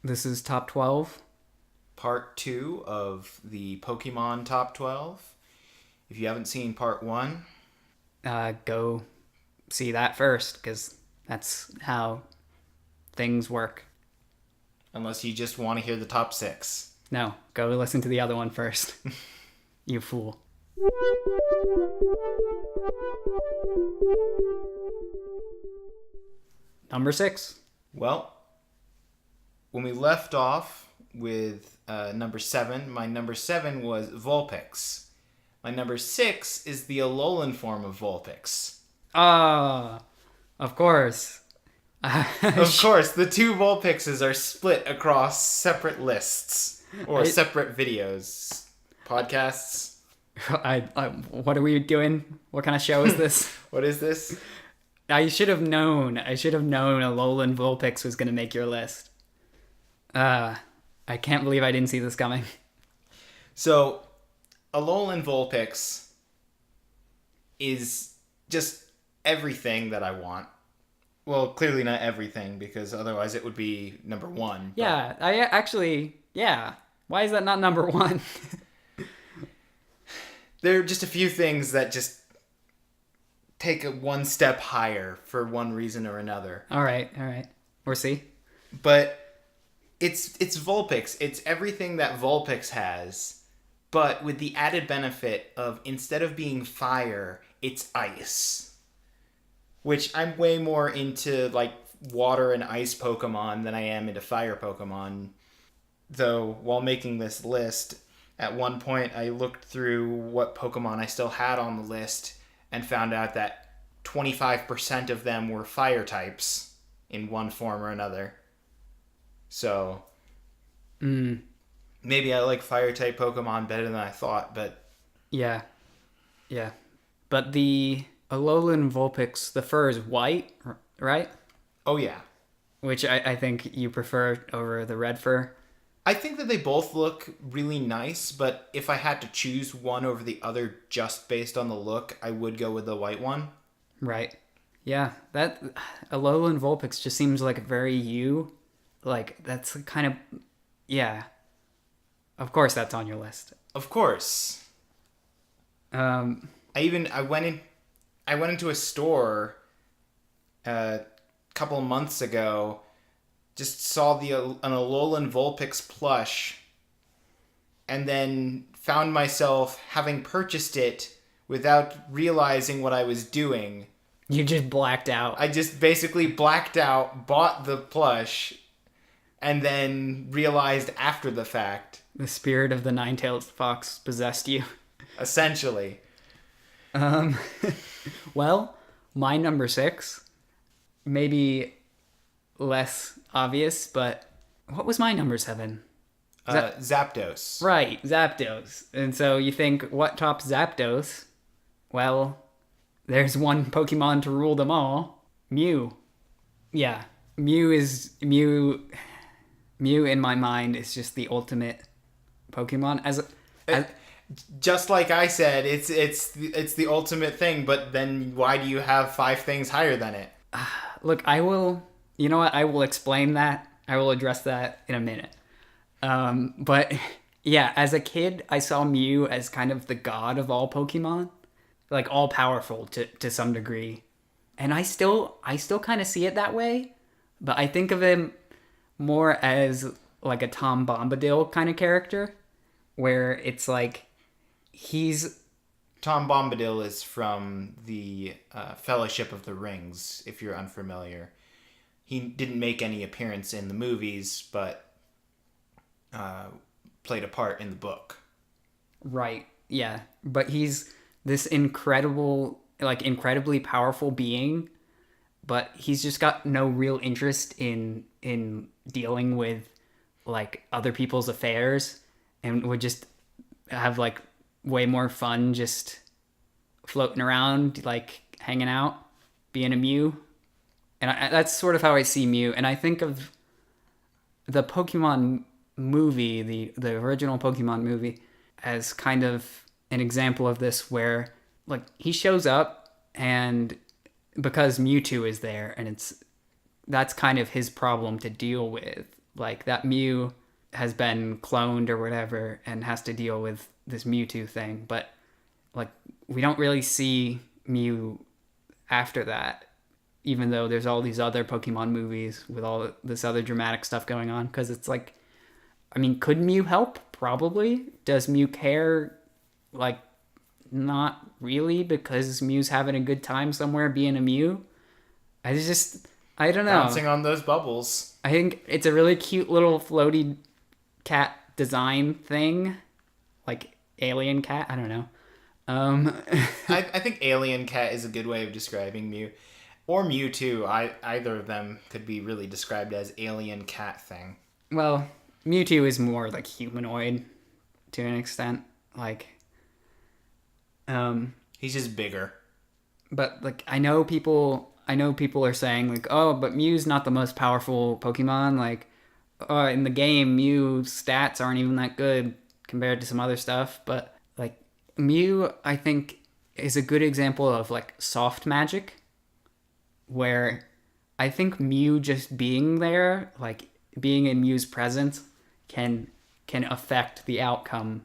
This is top 12. Part 2 of the Pokemon Top 12. If you haven't seen part 1, Go see that first, because that's how things work. unless you just want to hear the top 6. No, go listen to the other one first. You fool. Number 6. Well, when we left off with number 7, my number 7 was Vulpix. My number 6 is the Alolan form of Vulpix. Ah, of course. Of course, the two Vulpixes are split across separate lists or separate videos, podcasts. What are we doing? What kind of show is this? What is this? I should have known. I should have known Alolan Vulpix was going to make your list. I can't believe I didn't see this coming. So, Alolan Vulpix is just everything that I want. Well, clearly not everything, because otherwise it would be number 1. Yeah, I actually, yeah. Why is that not number 1? There are just a few things that just take it one step higher for one reason or another. All right. Or see. But it's Vulpix. It's everything that Vulpix has, but with the added benefit of instead of being fire, it's ice. Which I'm way more into like water and ice Pokemon than I am into fire Pokemon. Though while making this list, at one point I looked through what Pokemon I still had on the list and found out that 25% of them were fire types in one form or another. So maybe I like fire type Pokemon better than I thought, but Yeah. But the Alolan Vulpix, the fur is white, right? oh yeah. Which I think you prefer over the red fur. I think that they both look really nice, but if I had to choose one over the other just based on the look, I would go with the white one. Right. Yeah, that Alolan Vulpix just seems like very you. Like, that's kind of... Yeah. Of course that's on your list. Of course. Um, I went into a store a couple months ago, just saw an Alolan Vulpix plush, and then found myself having purchased it without realizing what I was doing. you just blacked out. I just basically blacked out, bought the plush, and then realized after the fact. The spirit of the nine-tailed fox possessed you. Essentially. Well, my number 6, maybe less obvious, but what was my number 7? Zapdos. Right, Zapdos. And so you think, what tops Zapdos? Well, there's one Pokemon to rule them all. Mew. Yeah, Mew in my mind is just the ultimate Pokemon. Just like I said, it's the ultimate thing, but then why do you have 5 things higher than it? Look, you know what? I will explain that. I will address that in a minute. But yeah, as a kid, I saw Mew as kind of the god of all Pokemon, like all powerful to some degree. And I still kind of see it that way, but I think of him more as like a Tom Bombadil kind of character, where it's like Tom Bombadil is from the Fellowship of the Rings, if you're unfamiliar. He didn't make any appearance in the movies, but played a part in the book. Right, yeah. But he's this incredibly powerful being, but he's just got no real interest in dealing with like other people's affairs, and would just have like way more fun just floating around, like hanging out, being a Mew. And that's sort of how I see Mew. And I think of the Pokemon movie, the original Pokemon movie, as kind of an example of this, where like he shows up and because Mewtwo is there, and that's kind of his problem to deal with. Like that Mew has been cloned or whatever and has to deal with this Mewtwo thing, but like we don't really see Mew after that, even though there's all these other Pokemon movies with all this other dramatic stuff going on. Because it's like, I mean, could Mew help? Probably. Does Mew care? Like, not really, because Mew's having a good time somewhere being a Mew. I just, I don't know. Bouncing on those bubbles. I think it's a really cute little floaty cat design thing, like alien cat. I don't know. Um, I think Alien Cat is a good way of describing Mew. Or Mewtwo. Either of them could be really described as alien cat thing. well, Mewtwo is more like humanoid to an extent. Like, He's just bigger. but like I know people are saying like, oh, but Mew's not the most powerful Pokemon. Like, in the game, Mew's stats aren't even that good compared to some other stuff. But like Mew, I think is a good example of like soft magic, where I think Mew just being there, like being in Mew's presence, can affect the outcome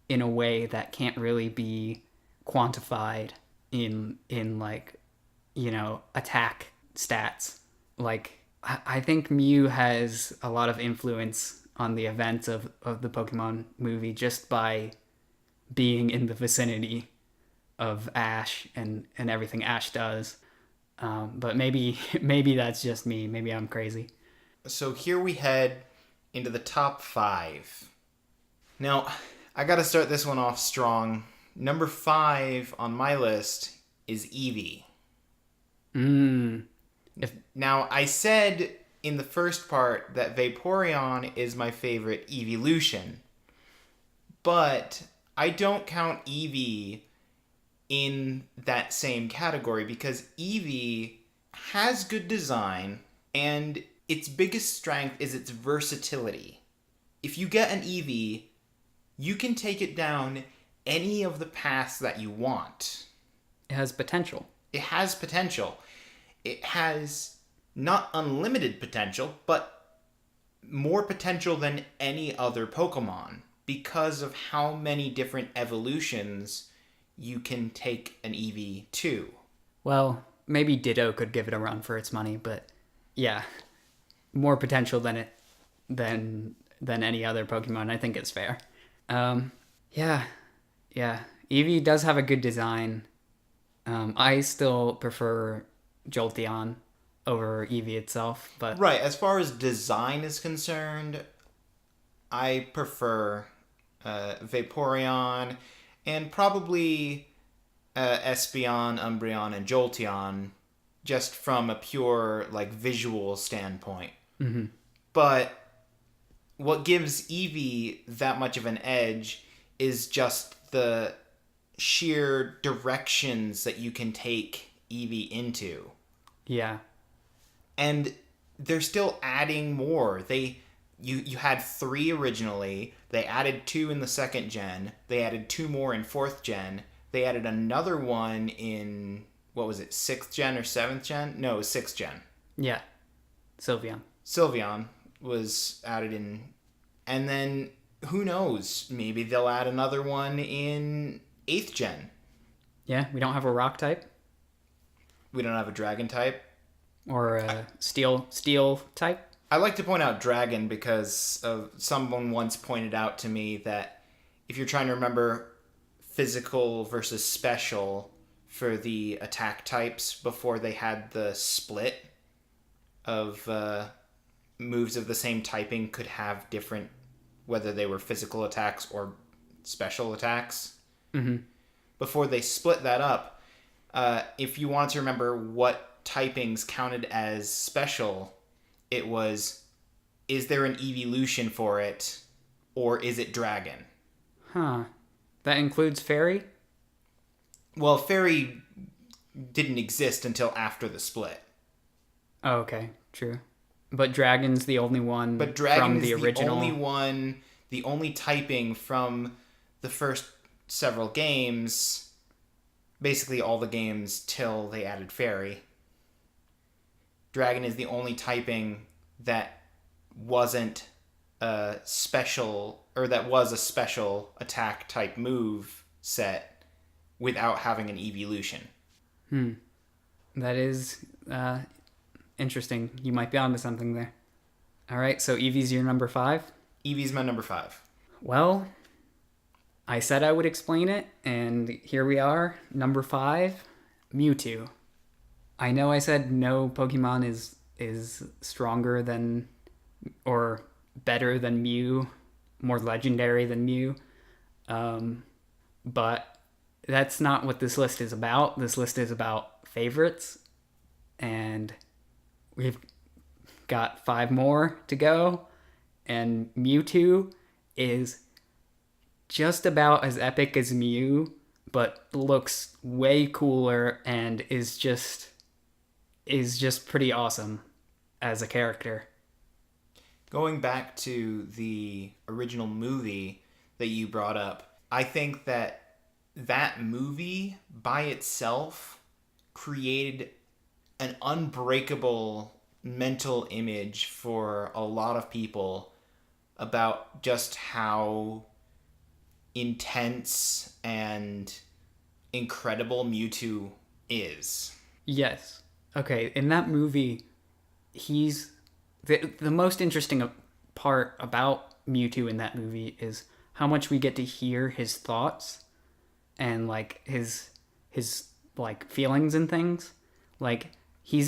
in a way that can't really be quantified in like, attack stats. Like I think Mew has a lot of influence on the events of the Pokemon movie just by being in the vicinity of Ash and everything Ash does. But maybe maybe that's just me. Maybe I'm crazy. So here we head into the top 5. Now, I gotta start this one off strong. Number 5 on my list is Eevee. Now, I said in the first part that Vaporeon is my favorite evolution, but I don't count Eevee in that same category because Eevee has good design and its biggest strength is its versatility. If you get an Eevee, you can take it down any of the paths that you want. It has potential. It has potential. It has not unlimited potential, but more potential than any other Pokemon because of how many different evolutions you can take an Eevee to. Well, maybe Ditto could give it a run for its money, but yeah, more potential than any other Pokemon. I think it's fair. Yeah. Eevee does have a good design. I still prefer Jolteon over Eevee itself, but Right, as far as design is concerned, I prefer Vaporeon and probably Espeon, Umbreon, and Jolteon just from a pure like visual standpoint. Mm-hmm. But what gives Eevee that much of an edge is just the sheer directions that you can take Eevee into. Yeah. And they're still adding more. You had 3 originally. They added 2 in the 2nd gen. They added 2 more in 4th gen. They added another one in, what was it, 6th gen or 7th gen? No, it was 6th gen. Yeah. Sylveon. Sylveon was added in. And then, who knows? Maybe they'll add another one in 8th gen. Yeah, we don't have a rock type We don't have a dragon type. or a steel type. I like to point out dragon because someone once pointed out to me that if you're trying to remember physical versus special for the attack types before they had the split of moves of the same typing could have different, whether they were physical attacks or special attacks. Mm-hmm. Before they split that up, if you wanted to remember what typings counted as special, it was, is there an evolution for it, or is it dragon? Huh. That includes fairy? Well, fairy didn't exist until after the split. Oh, okay. True. But dragon's the only one But dragon from the is original. the only one, the only typing from the first several games, basically all the games till they added fairy. Dragon is the only typing that wasn't a special, or that was a special attack type move set without having an evolution. That is interesting. You might be onto something there. All right, so Eevee's your number 5. Eevee's my number 5. Well, I said I would explain it, and here we are. Number 5, Mewtwo. I know I said no Pokemon is stronger than or better than Mew, more legendary than Mew, but that's not what this list is about. This list is about favorites, and we've got 5 more to go, and Mewtwo is just about as epic as Mew, but looks way cooler and is just pretty awesome as a character. Going back to the original movie that you brought up, I think that movie by itself created an unbreakable mental image for a lot of people about just how intense and incredible Mewtwo is. Yes. Okay, in that movie, he's the most interesting part about Mewtwo in that movie is how much we get to hear his thoughts and like his like feelings and things. Like he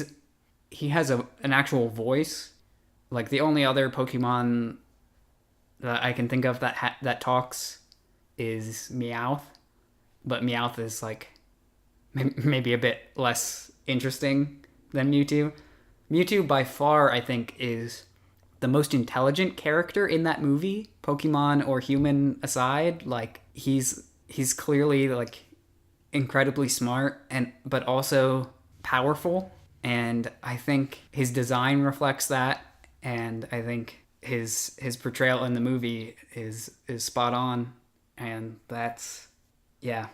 has an actual voice. Like the only other Pokemon that I can think of that talks is Meowth, but Meowth is like maybe a bit less interesting than Mewtwo. Mewtwo by far I think is the most intelligent character in that movie, Pokemon or human aside. Like he's clearly like incredibly smart and but also powerful, and I think his design reflects that, and I think his portrayal in the movie is spot on, and that's yeah.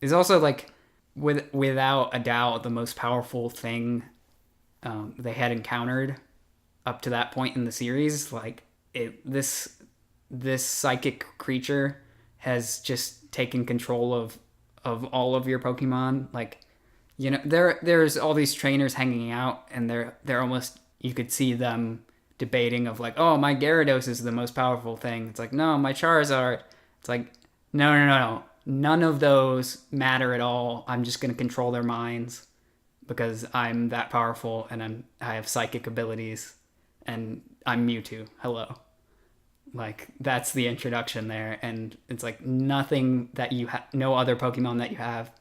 Is also like without a doubt the most powerful thing they had encountered up to that point in the series. Like this psychic creature has just taken control of all of your Pokemon. Like, you know, there's all these trainers hanging out, and they're almost, you could see them debating of like, oh, my Gyarados is the most powerful thing. It's like, no, my Charizard. It's like, no. None of those matter at all. I'm just gonna control their minds because I'm that powerful and I have psychic abilities and I'm Mewtwo. Hello. Like that's the introduction there, and it's like nothing that no other Pokemon that you have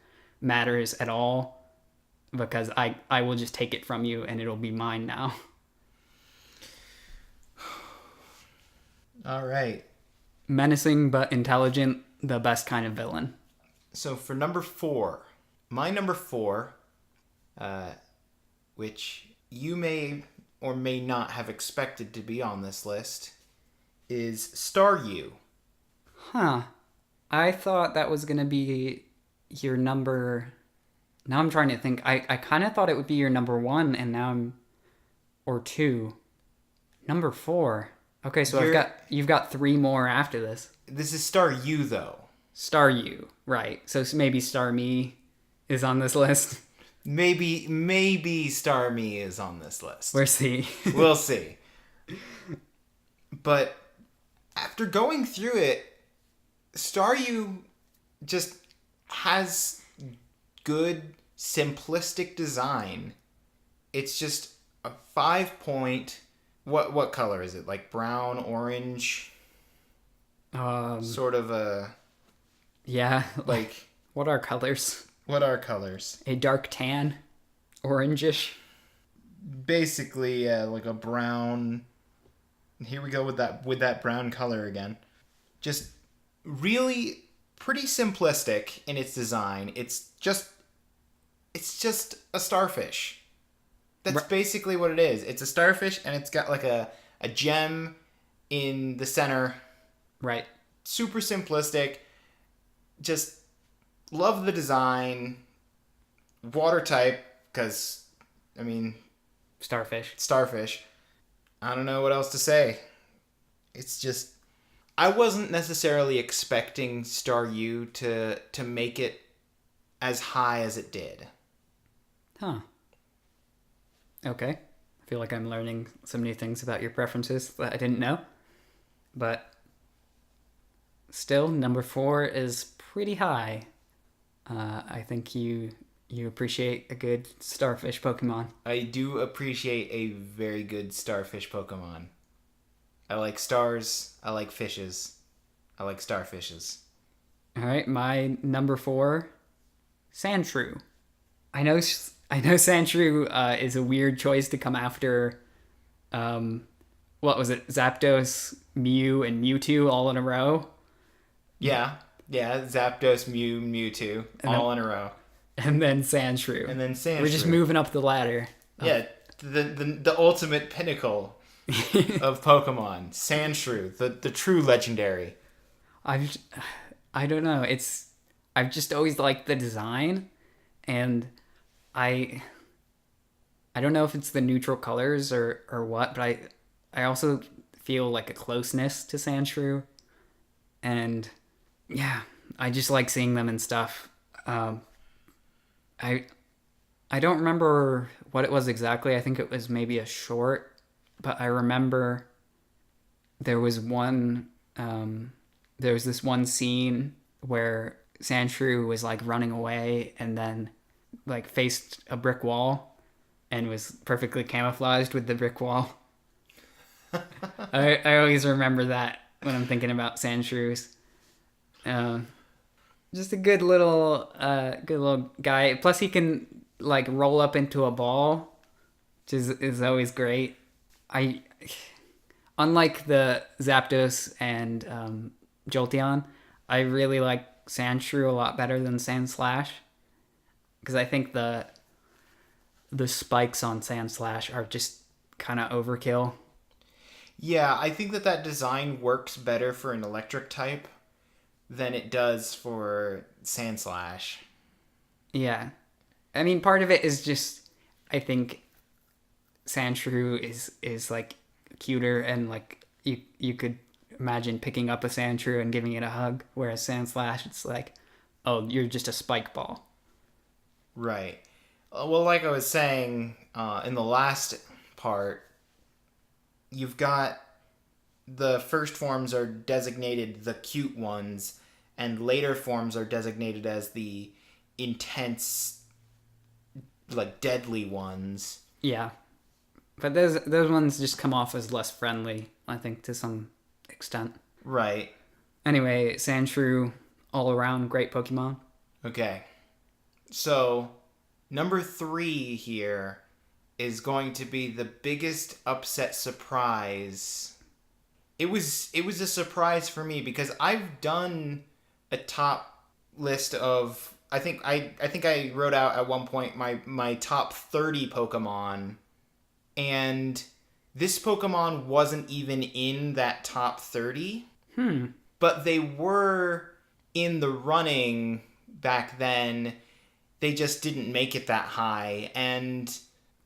matters at all because I will just take it from you and it'll be mine now. All right. Menacing but intelligent, the best kind of villain. So for number 4, my number 4, which you may or may not have expected to be on this list, is Staryu. Huh. I thought that was going to be your number... Now I'm trying to think. I kind of thought it would be your number 1, and now I'm... Or 2. Number 4. Okay, so you've got 3 more after this. This is Staryu, though. Staryu, right. So maybe Starmie is on this list. Maybe Starmie is on this list. We'll see. We'll see. But after going through it, Staryu just has good, simplistic design. It's just a 5-point... What color is it? Like brown, orange? Sort of a... Yeah. Like... What are colors? What are colors? A dark tan. Orangish. Basically, like a brown... Here we go with that brown color again. Just really pretty simplistic in its design. It's just a starfish. That's basically what it is. It's a starfish, and it's got like a gem in the center. Right. Super simplistic. Just love the design. Water type, because, I mean... Starfish. I don't know what else to say. It's just I wasn't necessarily expecting Staryu to make it as high as it did. Huh. Okay. I feel like I'm learning some new things about your preferences that I didn't know. But still, number 4 is pretty high. I think you appreciate a good starfish Pokemon. I do appreciate a very good starfish Pokemon. I like stars. I like fishes. I like starfishes. All right, my number 4, Sandshrew. I know Sandshrew is a weird choice to come after. What was it? Zapdos, Mew, and Mewtwo all in a row, Yeah, yeah. Zapdos, Mew, Mewtwo, and then all in a row, and then Sandshrew. and then We're just Sandshrew. moving up the ladder. Yeah, the ultimate pinnacle of Pokemon, Sandshrew, the true legendary. I've I don't know. I've just always liked the design, and I I don't know if it's the neutral colors or what, but I also feel like a closeness to Sandshrew, and yeah, I just like seeing them and stuff. I I don't remember what it was exactly. I think it was maybe a short, but I remember there was one there was this one scene where Sandshrew was like running away and then like faced a brick wall and was perfectly camouflaged with the brick wall. I always remember that when I'm thinking about Sandshrews. Um, just a good little guy. Plus, he can like roll up into a ball, which is always great. I unlike the Zapdos and Jolteon, I really like Sandshrew a lot better than Sandslash because I think the spikes on Sandslash are just kind of overkill. Yeah, I think that design works better for an electric type than it does for Sandslash. Yeah, I mean part of it is just I think Sandshrew is like cuter and like you could imagine picking up a Sandshrew and giving it a hug, whereas Sandslash it's like, oh, you're just a spike ball. Right. Well, like I was saying in the last part, you've got the first forms are designated the cute ones, and later forms are designated as the intense, like deadly ones. Yeah, but those ones just come off as less friendly, I think, to some extent. Right. Anyway, Sandshrew, all around great Pokemon. Okay. So, number 3 here is going to be the biggest upset surprise. It was a surprise for me because I've done a top list of I think I wrote out at one point my top 30 Pokemon, and this Pokemon wasn't even in that top 30, but they were in the running back then. They just didn't make it that high, and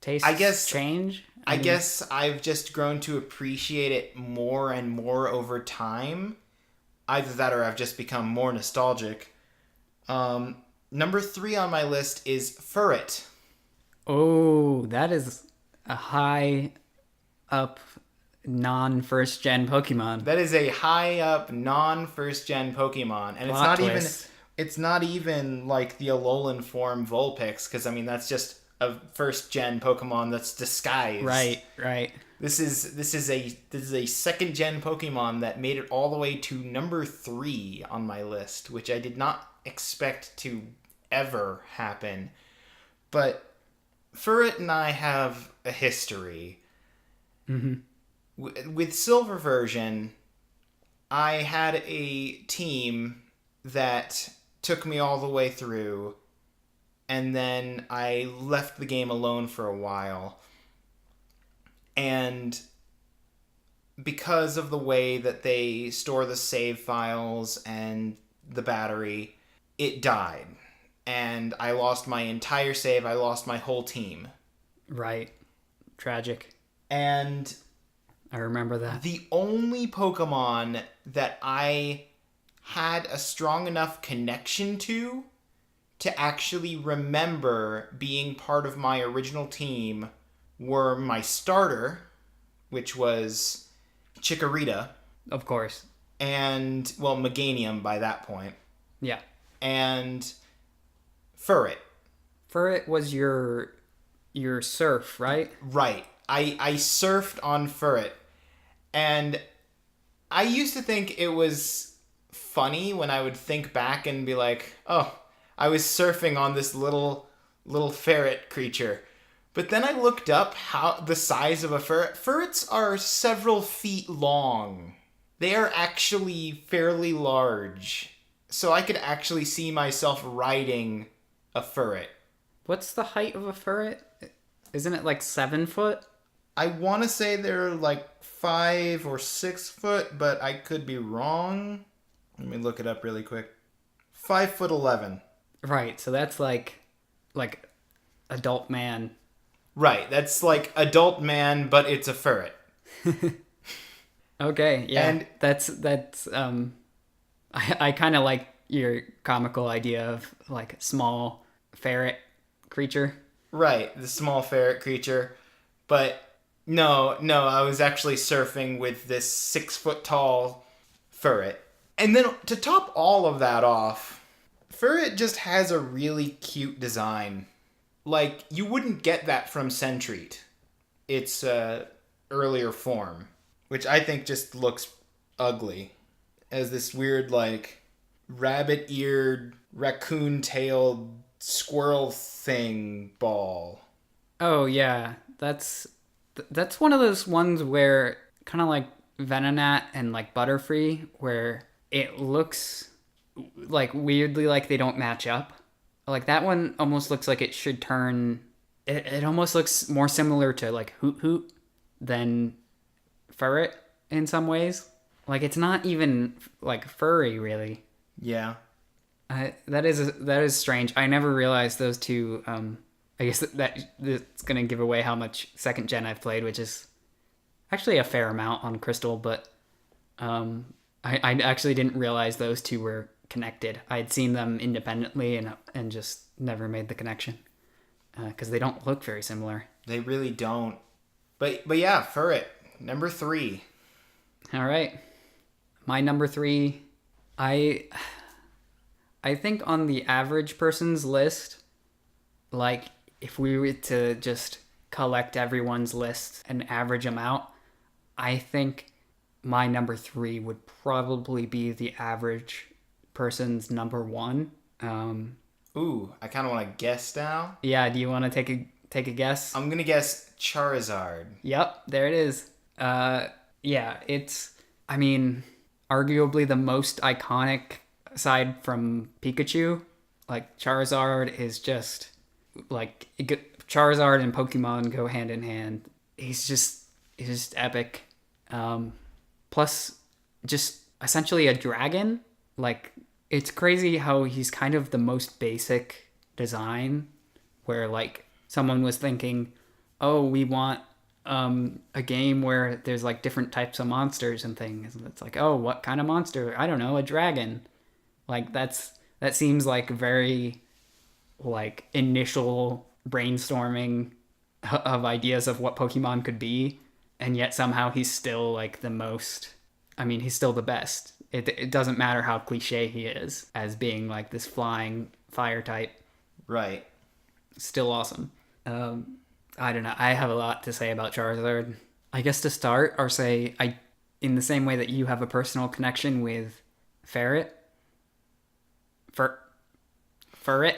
Tastes I guess change. I mean, guess I've just grown to appreciate it more and more over time. Either that or I've just become more nostalgic. Number 3 on my list is Furret. Oh, that is a high up non first gen Pokemon. That is a high up non first gen Pokemon, and Plot twist. it's not even like the Alolan form Vulpix, because I mean that's just a first gen Pokemon that's disguised. Right. This is a second gen Pokemon that made it all the way to number 3 on my list, which I did not expect to ever happen. But Furret and I have a history. With Silver version, I had a team that took me all the way through, and then I left the game alone for a while. And because of the way that they store the save files and the battery, it died. And I lost my entire save. I lost my whole team. Right. Tragic. And I remember that. The only Pokemon that I had a strong enough connection to actually remember being part of my original team were my starter, which was Chikorita, Of course. and, well, Meganium by that point, Yeah. and Furret. Furret was your surf, right? Right. I surfed on Furret, and I used to think it was funny when I would think back and be like, oh, I was surfing on this little ferret creature. But then I looked up how the size of a ferret. Ferrets are several feet long. They are actually fairly large. So I could actually see myself riding a ferret. What's the height of a furret? Isn't it like 7 foot? I want to say they're like 5 or 6 foot, but I could be wrong. Let me look it up really quick. 5'11". Right. So that's like adult man. Right, that's like adult man, but it's a ferret. Okay. Yeah. And that's I kind of like your comical idea of like small ferret creature. right, the small ferret creature, but no, I was actually surfing with this 6 foot tall ferret. And then to top all of that off, ferret just has a really cute design. Like, you wouldn't get that from Sentreat. Its earlier form, which I think just looks ugly. As this weird, like, rabbit-eared, raccoon-tailed squirrel thing ball. Oh yeah, that's one of those ones where kind of like Venonat and like Butterfree, where it looks like weirdly like they don't match up. Like that one almost looks like it should turn. It almost looks more similar to like Hoot Hoot than Furret in some ways. Like it's not even like furry really. Yeah. That is strange. I never realized those two. I guess that's gonna give away how much second gen I've played, which is actually a fair amount on Crystal. But I actually didn't realize those two were connected. I had seen them independently and just never made the connection because they don't look very similar. They really don't. But yeah, Furret, number 3. All right, my number 3. I think on the average person's list, like if we were to just collect everyone's list and average them out, I think my number 3 would probably be the average person's number 1. Ooh, I kind of want to guess now. Yeah, do you want to take a guess? I'm gonna guess Charizard. Yep, there it is. Yeah, it's, I mean, arguably the most iconic aside from Pikachu. Like Charizard is just like Charizard and Pokemon go hand in hand. He's just epic. Plus, just essentially a dragon. Like it's crazy how he's kind of the most basic design, where like someone was thinking, oh, we want a game where there's like different types of monsters and things. And it's like, oh, what kind of monster? I don't know, a dragon. Like that seems like very like initial brainstorming of ideas of what Pokemon could be, and yet somehow he's still like the most. I mean, he's still the best. It doesn't matter how cliche he is as being like this flying fire type. Right. Still awesome. I don't know. I have a lot to say about Charizard. I guess to start, or say in the same way that you have a personal connection with Ferret. Furret.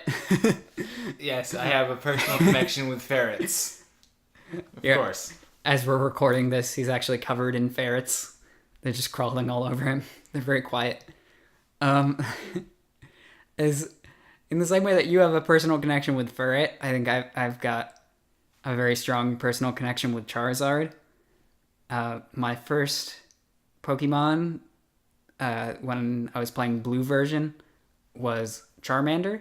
Yes, I have a personal connection with ferrets. Of course. As we're recording this, he's actually covered in ferrets. They're just crawling all over him. They're very quiet. As in the same way that you have a personal connection with Furret, I think I've got a very strong personal connection with Charizard. My first Pokemon, when I was playing Blue version, was Charmander,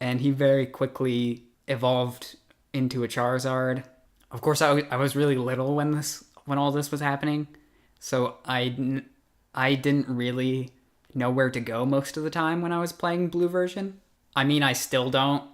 and he very quickly evolved into a Charizard. Of course, I was really little when this when all this was happening. So I didn't really know where to go most of the time when I was playing blue version. I mean, I still don't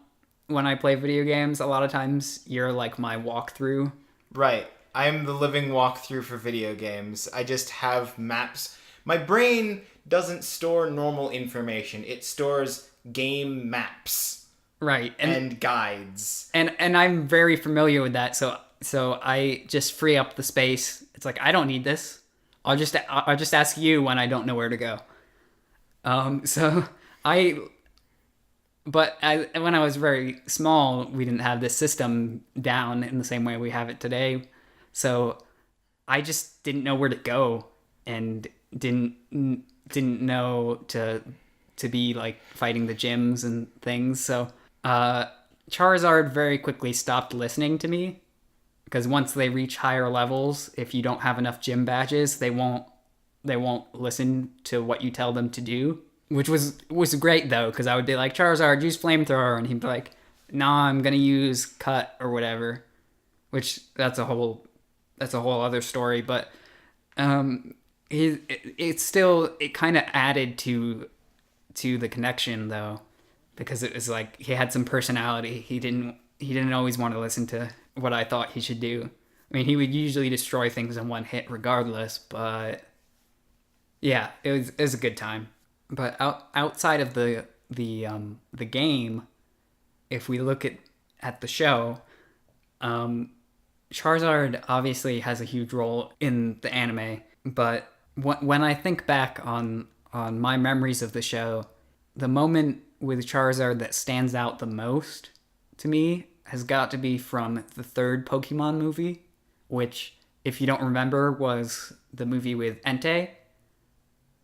when I play video games. A lot of times you're like my walkthrough. Right. I'm the living walkthrough for video games. I just have maps. My brain doesn't store normal information. It stores game maps Right. and guides. And I'm very familiar with that. So I just free up the space. It's like I don't need this. I'll just ask you when I don't know where to go. So I when I was very small, we didn't have this system down in the same way we have it today. So I just didn't know where to go and didn't know to be like fighting the gyms and things. So Charizard very quickly stopped listening to me because once they reach higher levels, if you don't have enough gym badges, they won't listen to what you tell them to do. Which was great though, because I would be like, Charizard, use flamethrower, and he'd be like, nah, I'm gonna use cut or whatever. Which that's a whole other story, but it kind of added to the connection though, because it was like he had some personality. He didn't always want to listen to what I thought he should do. I mean, he would usually destroy things in one hit regardless, but yeah, it was a good time. But outside of the game, if we look at the show, Charizard obviously has a huge role in the anime. But when I think back on my memories of the show, the moment with Charizard that stands out the most to me has got to be from the third Pokemon movie, which, if you don't remember, was the movie with Entei.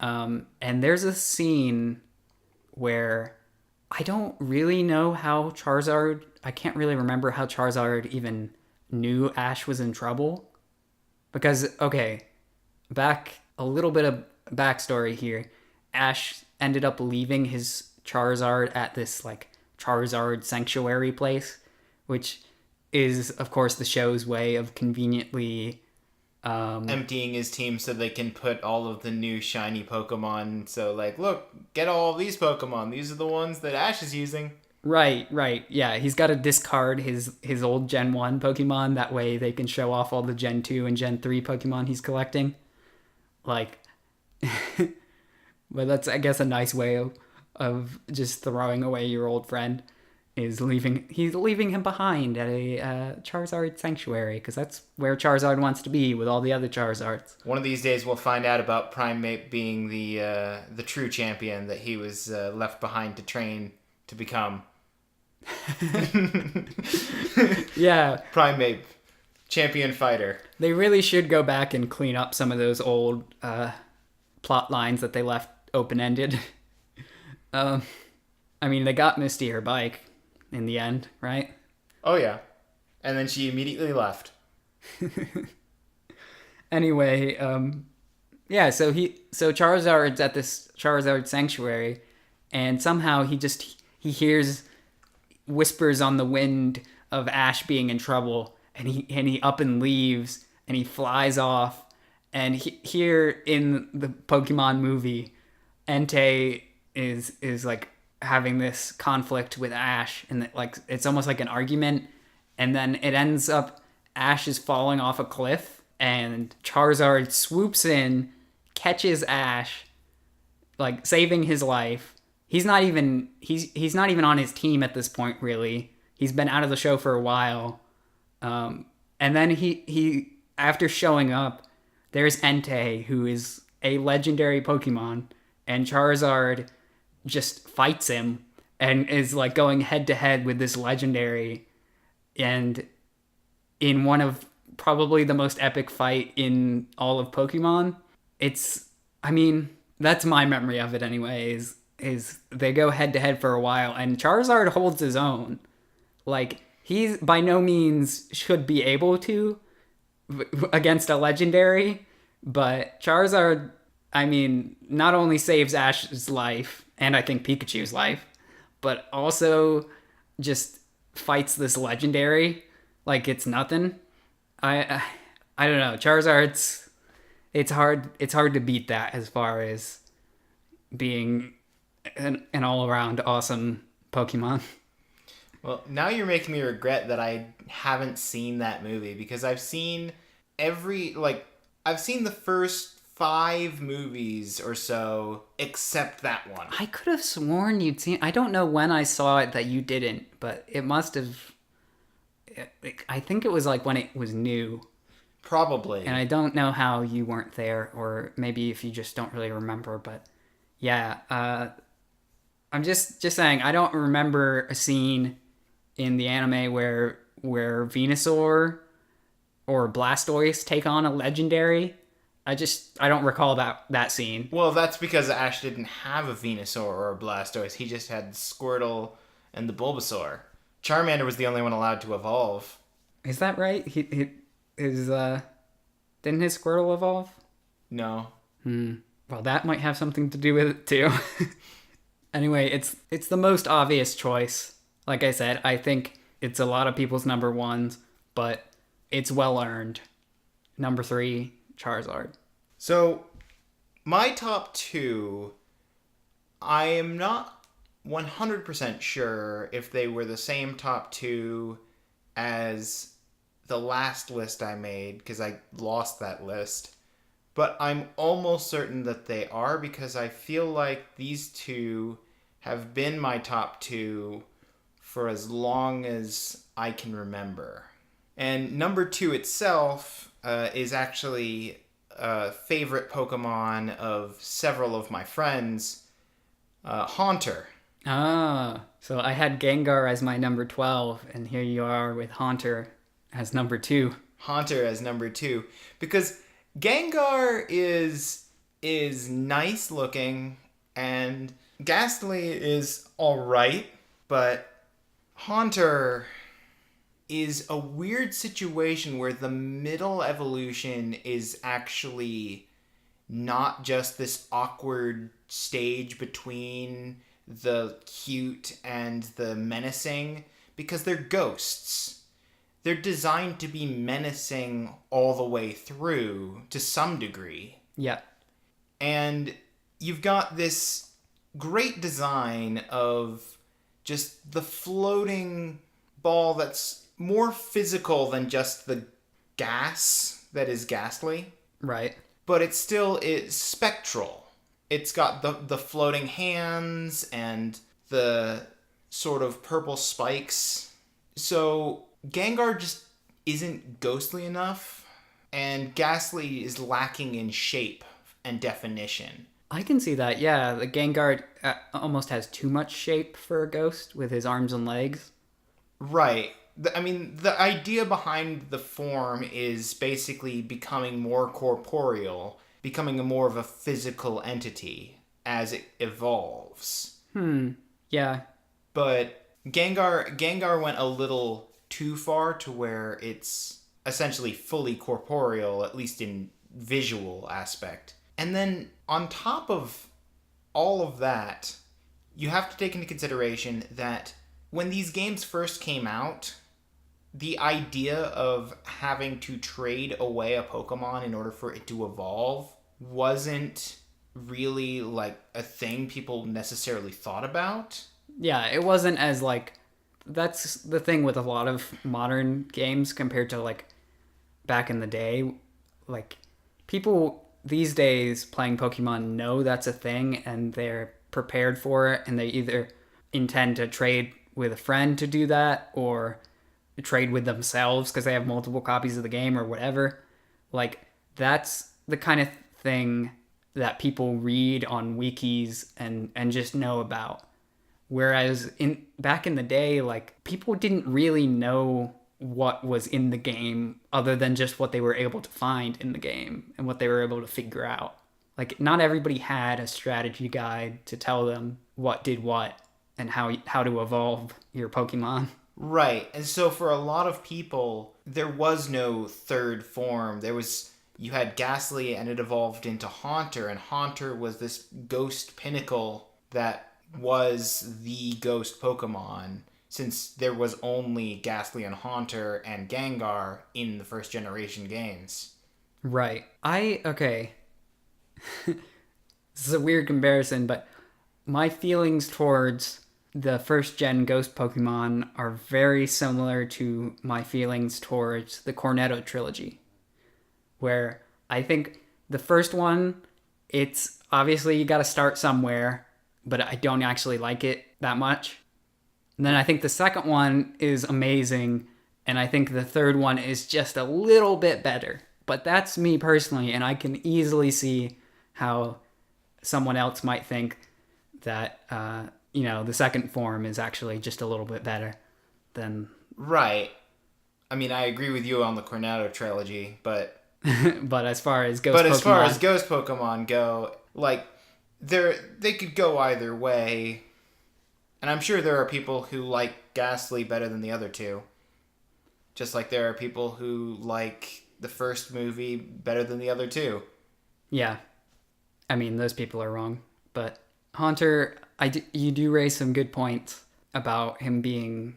And there's a scene where I don't really know how Charizard, I can't really remember how Charizard even knew Ash was in trouble. Because, okay, back a little bit of backstory here. Ash ended up leaving his Charizard at this, like, Charizard sanctuary place, which is, of course, the show's way of conveniently emptying his team so they can put all of the new shiny Pokemon. So, like, look, get all these Pokemon. These are the ones that Ash is using. Right. Yeah, he's got to discard his old Gen 1 Pokemon. That way they can show off all the Gen 2 and Gen 3 Pokemon he's collecting. Like, but that's, I guess, a nice way of just throwing away your old friend. He's leaving him behind at a Charizard sanctuary, because that's where Charizard wants to be with all the other Charizards. One of these days we'll find out about Primeape being the true champion that he was left behind to train to become. Yeah. Primeape, champion fighter. They really should go back and clean up some of those old plot lines that they left open-ended. I mean, they got Misty her bike in the end, right? Oh, yeah. And then she immediately left. Anyway, yeah, so Charizard's at this Charizard sanctuary, and somehow he hears whispers on the wind of Ash being in trouble, and he up and leaves, and he flies off. And here in the Pokemon movie, Entei is like having this conflict with Ash, and like it's almost like an argument, and then it ends up Ash is falling off a cliff, and Charizard swoops in, catches Ash, like saving his life. He's not even on his team at this point, really. He's been out of the show for a while, and then he after showing up, there's Entei, who is a legendary Pokemon, and Charizard just fights him and is like going head to head with this legendary, and in one of probably the most epic fight in all of Pokemon. I mean, that's my memory of it anyway, is they go head to head for a while, and Charizard holds his own. Like, he's by no means should be able to against a legendary, but Charizard, I mean, not only saves Ash's life, and I think Pikachu's life, but also just fights this legendary like it's nothing. I don't know. Charizard's it's hard to beat that as far as being an all around awesome Pokemon. Well, now you're making me regret that I haven't seen that movie because every like I've seen the first 5 movies or so except that one. I could have sworn you'd seen. I don't know when I saw it that you didn't, but it must have. I think it was like when it was new, Probably. and I don't know how you weren't there, or maybe if you just don't really remember. But yeah, I'm just saying I don't remember a scene in the anime where Venusaur or Blastoise take on a legendary. I don't recall that scene. Well, that's because Ash didn't have a Venusaur or a Blastoise. He just had Squirtle and the Bulbasaur. Charmander was the only one allowed to evolve. Is that right? He is didn't his Squirtle evolve? No. Well, that might have something to do with it too. Anyway, it's the most obvious choice. Like I said, I think it's a lot of people's number ones, but it's well earned. Number 3, Charizard. So, my top 2, I am not 100% sure if they were the same top 2 as the last list I made because I lost that list. But I'm almost certain that they are because I feel like these 2 have been my top 2 for as long as I can remember. And number 2 itself is actually a favorite Pokemon of several of my friends, Haunter. Ah, so I had Gengar as my number 12, and here you are with Haunter as number 2. Haunter as number 2 because Gengar is nice looking and Ghastly is all right, but Haunter is a weird situation where the middle evolution is actually not just this awkward stage between the cute and the menacing because they're ghosts. They're designed to be menacing all the way through to some degree. Yeah. And you've got this great design of just the floating ball that's more physical than just the gas that is Ghastly. Right. But it still is spectral. It's got the floating hands and the sort of purple spikes. So Gengar just isn't ghostly enough, and Ghastly is lacking in shape and definition. I can see that. Yeah, the Gengar almost has too much shape for a ghost with his arms and legs. Right. The idea behind the form is basically becoming more corporeal, becoming more of a physical entity as it evolves. Yeah. But Gengar went a little too far to where it's essentially fully corporeal, at least in visual aspect. And then on top of all of that, you have to take into consideration that when these games first came out, the idea of having to trade away a Pokemon in order for it to evolve wasn't really like a thing people necessarily thought about. Yeah, it wasn't as like that's the thing with a lot of modern games compared to like back in the day. Like people these days playing Pokemon know that's a thing and they're prepared for it and they either intend to trade with a friend to do that or trade with themselves because they have multiple copies of the game or whatever. Like that's the kind of thing that people read on wikis and just know about. Whereas back in the day, like people didn't really know what was in the game other than just what they were able to find in the game and what they were able to figure out. Like not everybody had a strategy guide to tell them what did what and how to evolve your Pokemon. Right. And so for a lot of people, there was no third form. You had Ghastly and it evolved into Haunter, and Haunter was this ghost pinnacle that was the ghost Pokemon. since there was only Ghastly and Haunter and Gengar in the first generation games. Right. Okay. This is a weird comparison, but my feelings towards the first gen Ghost Pokemon are very similar to my feelings towards the Cornetto trilogy, where I think the first one, it's obviously you got to start somewhere, but I don't actually like it that much. And then I think the second one is amazing, and I think the third one is just a little bit better. But that's me personally, and I can easily see how someone else might think that the second form is actually just a little bit better than. Right. I mean, I agree with you on the Cornetto trilogy, but But as far as Ghost Pokemon go, like they could go either way, and I'm sure there are people who like Ghastly better than the other two, just like there are people who like the first movie better than the other two. Yeah, I mean those people are wrong, but Haunter, you do raise some good points about him being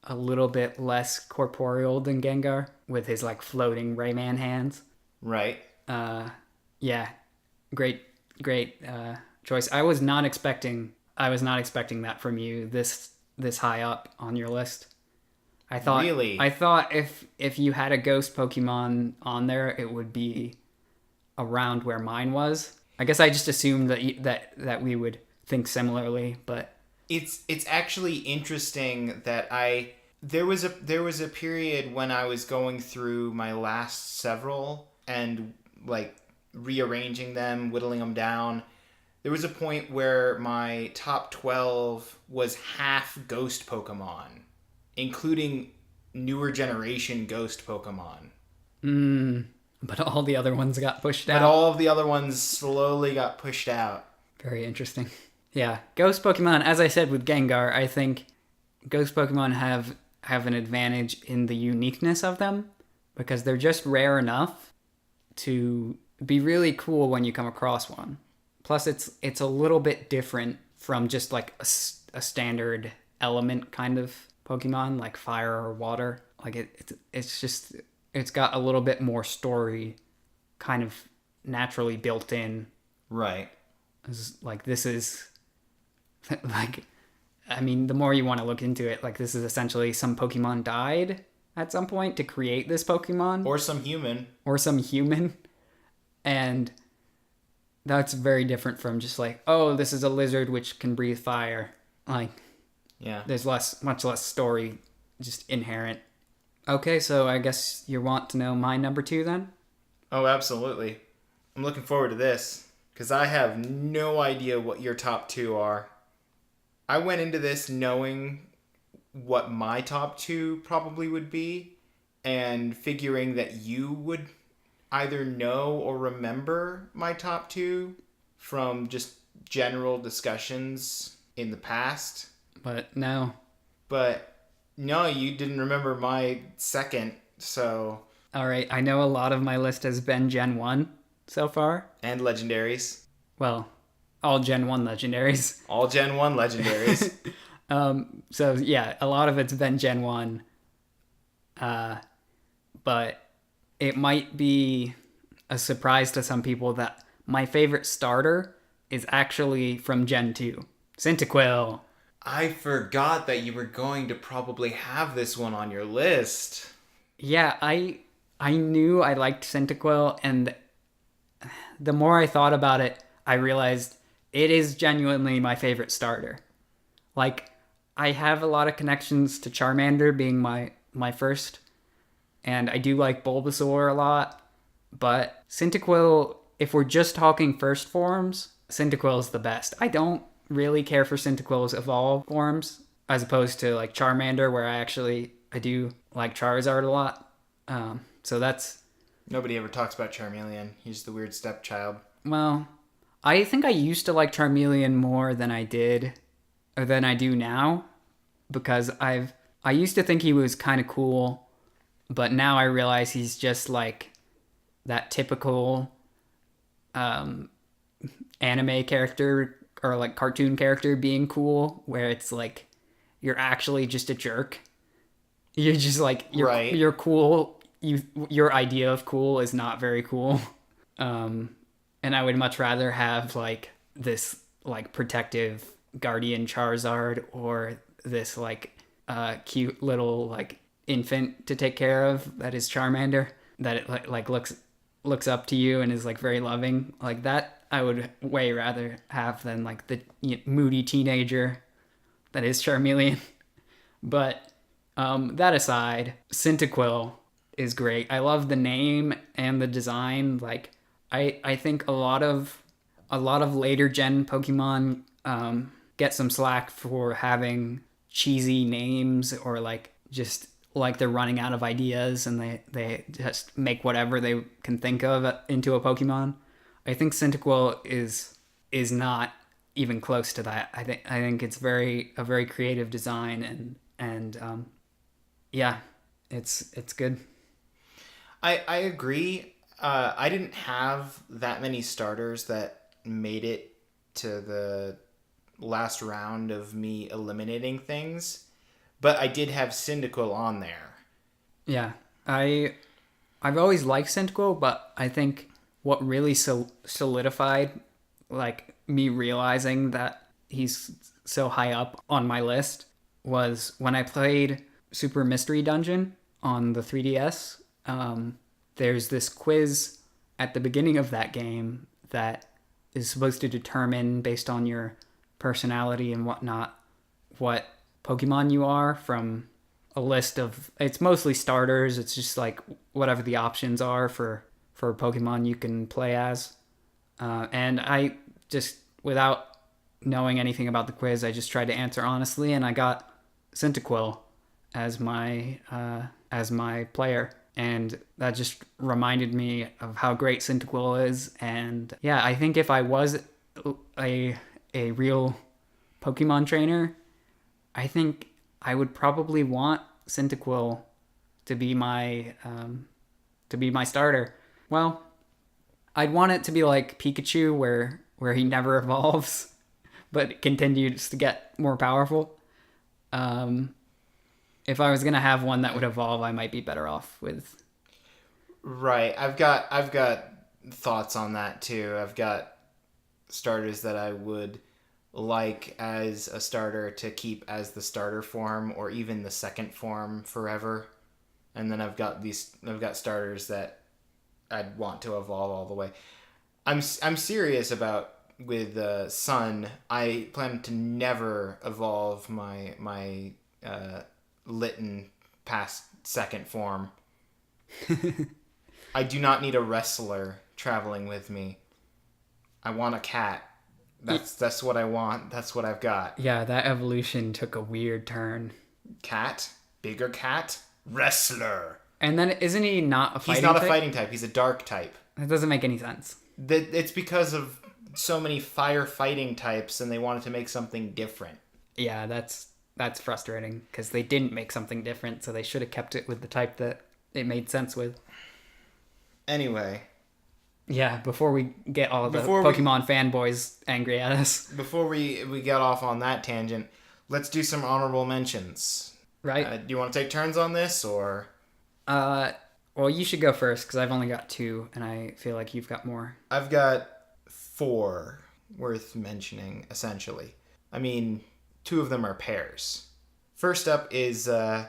a little bit less corporeal than Gengar with his like floating Rayman hands. Right. Yeah, great, great choice. I was not expecting that from you this high up on your list. Really? I thought if you had a ghost Pokemon on there, it would be around where mine was. I guess I just assumed that we would think similarly, but It's actually interesting that there was a period when I was going through my last several and like rearranging them, whittling them down. There was a point where my top 12 was half ghost Pokemon, including newer generation ghost Pokemon. but all the other ones got pushed But out. all of the other ones slowly got pushed out. Very interesting. Yeah, ghost Pokemon. As I said with Gengar, I think ghost Pokemon have an advantage in the uniqueness of them because they're just rare enough to be really cool when you come across one. Plus, it's a little bit different from just like a standard element kind of Pokemon like fire or water. Like it's got a little bit more story, kind of naturally built in. Right. Like this is like, I mean, the more you want to look into it, like this is essentially some Pokemon died at some point to create this Pokemon. Or some human. Or some human. And that's very different from just like, oh, this is a lizard which can breathe fire. Like, yeah, there's much less story just inherent. Okay, so I guess you want to know my number 2 then? Oh, absolutely. I'm looking forward to this because I have no idea what your top 2 are. I went into this knowing what my top 2 probably would be and figuring that you would either know or remember my top 2 from just general discussions in the past. But no. But no, you didn't remember my second, so... All right, I know a lot of my list has been Gen 1 so far. And legendaries. Well, all Gen 1 legendaries. All Gen 1 legendaries. So, yeah, a lot of it's been Gen 1. But it might be a surprise to some people that my favorite starter is actually from Gen 2. Cyndaquil. I forgot that you were going to probably have this one on your list. Yeah, I knew I liked Cyndaquil, and the more I thought about it, I realized it is genuinely my favorite starter. Like, I have a lot of connections to Charmander being my first, and I do like Bulbasaur a lot, but Cyndaquil, if we're just talking first forms, Cyndaquil is the best. I don't really care for Cyndaquil's evolved forms, as opposed to like Charmander, where I do like Charizard a lot. So that's... Nobody ever talks about Charmeleon. He's the weird stepchild. Well, I think I used to like Charmeleon more than I did, or than I do now, because I used to think he was kind of cool, but now I realize he's just like that typical anime character or like cartoon character being cool, where it's like you're actually just a jerk. You're just like Right. you're cool. Your idea of cool is not very cool. And I would much rather have like this like protective guardian Charizard or this like cute little like infant to take care of that is Charmander that it like looks up to you and is like very loving like that. I would way rather have than like the moody teenager that is Charmeleon. But that aside, Cyndaquil is great. I love the name and the design. Like, I think a lot of later gen Pokemon get some slack for having cheesy names or like just like they're running out of ideas and they just make whatever they can think of into a Pokemon. I think Cyndaquil is not even close to that. I think it's a very creative design and yeah, it's good. I agree. I didn't have that many starters that made it to the last round of me eliminating things, but I did have Cyndaquil on there. Yeah, I've always liked Cyndaquil, but I think what really solidified like me realizing that he's so high up on my list was when I played Super Mystery Dungeon on the 3DS. There's this quiz at the beginning of that game that is supposed to determine, based on your personality and whatnot, what Pokemon you are from a list of. It's mostly starters. It's just like whatever the options are for Pokemon you can play as. And I just, without knowing anything about the quiz, I just tried to answer honestly, and I got Cyndaquil as my player, and that just reminded me of how great Cyndaquil is. And yeah, I think if I was a real Pokemon trainer, I think I would probably want Cyndaquil to be my starter. Well, I'd want it to be like Pikachu, where he never evolves, but continues to get more powerful. Um, if I was gonna have one that would evolve, I might be better off with. Right. I've got thoughts on that too. I've got starters that I would like as a starter to keep as the starter form or even the second form forever. And then I've got starters that I'd want to evolve all the way. I'm serious about with Sun. I plan to never evolve my Litten past second form. I do not need a wrestler traveling with me. I want a cat. That's what I want. That's what I've got. Yeah, that evolution took a weird turn. Cat, bigger cat, wrestler. And then isn't he not a He's fighting not a type? fighting type. He's a dark type. That doesn't make any sense. It's because of so many fire fighting types, and they wanted to make something different. Yeah, that's frustrating because they didn't make something different, so they should have kept it with the type that it made sense with. Anyway, Yeah, before we get all the Before we- Pokemon fanboys angry at us, before we get off on that tangent, let's do some honorable mentions. right? Do you want to take turns on this, or Well, you should go first because I've only got two, and I feel like you've got more. I've got 4 worth mentioning, essentially. I mean, 2 of them are pairs. First up is Ekans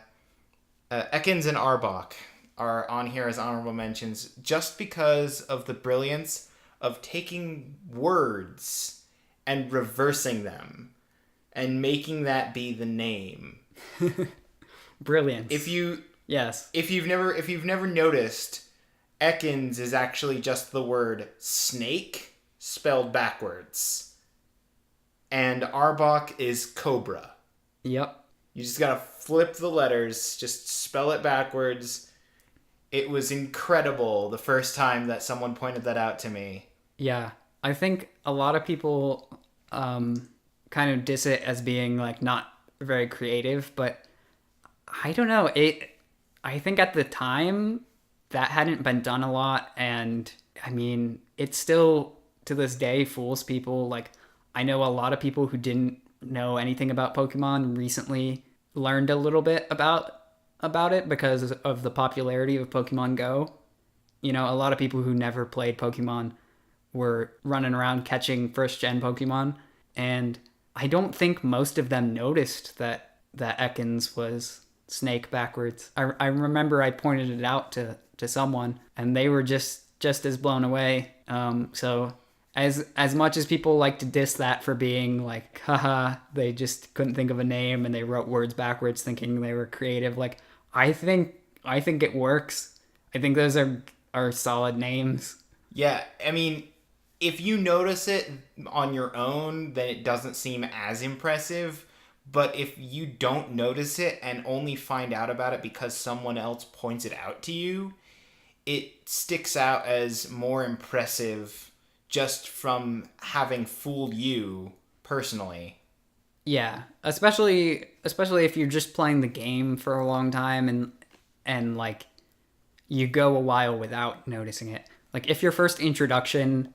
and Arbok are on here as honorable mentions just because of the brilliance of taking words and reversing them and making that be the name. Brilliant. Yes. Yes. If you've never noticed, Ekans is actually just the word snake spelled backwards. And Arbok is cobra. Yep. You just gotta flip the letters, just spell it backwards. It was incredible the first time that someone pointed that out to me. Yeah. I think a lot of people kind of diss it as being like not very creative, but I don't know. I think at the time that hadn't been done a lot, and I mean, it still to this day fools people. Like, I know a lot of people who didn't know anything about Pokemon recently learned a little bit about it because of the popularity of Pokemon Go. You know, a lot of people who never played Pokemon were running around catching first gen Pokemon, and I don't think most of them noticed that Ekans was Snake backwards. I remember I pointed it out to someone, and they were just as blown away. So as much as people like to diss that for being like, haha, they just couldn't think of a name and they wrote words backwards thinking they were creative. Like, I think it works. I think those are solid names. Yeah, I mean, if you notice it on your own, then it doesn't seem as impressive. But if you don't notice it and only find out about it because someone else points it out to you, it sticks out as more impressive just from having fooled you personally. Yeah, especially if you're just playing the game for a long time and like you go a while without noticing it. Like if your first introduction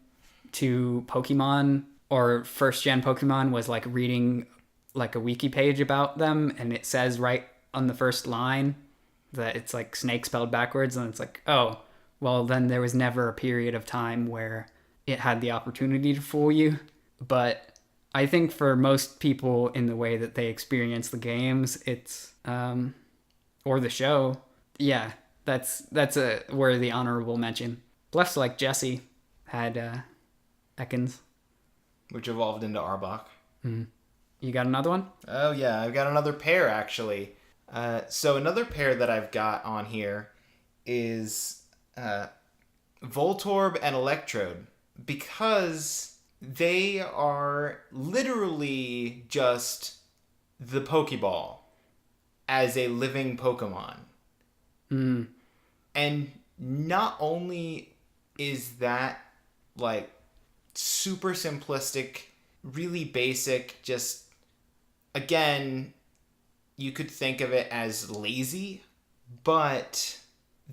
to Pokemon or first gen Pokemon was like reading like a wiki page about them and it says right on the first line that it's like snake spelled backwards and it's like, oh, well then there was never a period of time where it had the opportunity to fool you. But I think for most people in the way that they experience the games, it's or the show, yeah, that's a worthy honorable mention. Plus, like Jesse had Ekans. Which evolved into Arbok. You got another one? Oh, yeah, I've got another pair, actually. So another pair that I've got on here is Voltorb and Electrode. Because they are literally just the Pokeball as a living Pokemon. And not only is that like super simplistic, really basic, just again, you could think of it as lazy, but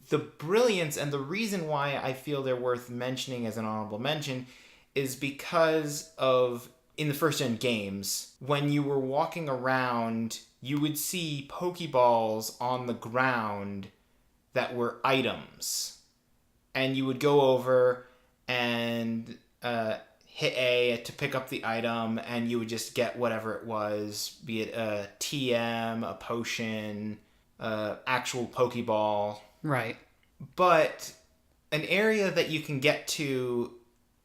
the brilliance and the reason why I feel they're worth mentioning as an honorable mention is because of in the first gen games, when you were walking around, you would see Pokeballs on the ground that were items. And you would go over and hit A to pick up the item, and you would just get whatever it was, be it a TM, a potion, actual Pokeball. Right. But an area that you can get to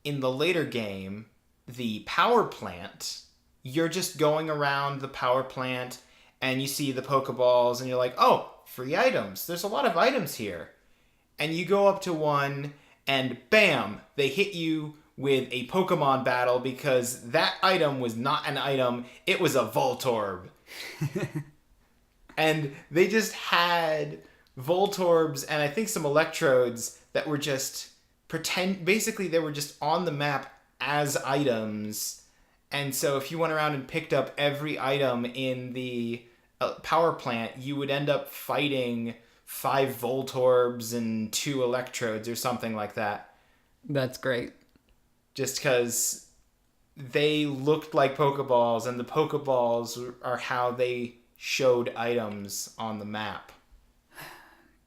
in the later game, the power plant, you're just going around the power plant and you see the Pokeballs and you're like, oh, free items. There's a lot of items here. And you go up to one and bam, they hit you with a Pokemon battle because that item was not an item, it was a Voltorb. And they just had Voltorbs and I think some Electrodes that were just basically they were just on the map as items. And so if you went around and picked up every item in the power plant, you would end up fighting 5 Voltorbs and 2 Electrodes or something like that. That's great. Just because they looked like Pokeballs, and the Pokeballs are how they showed items on the map.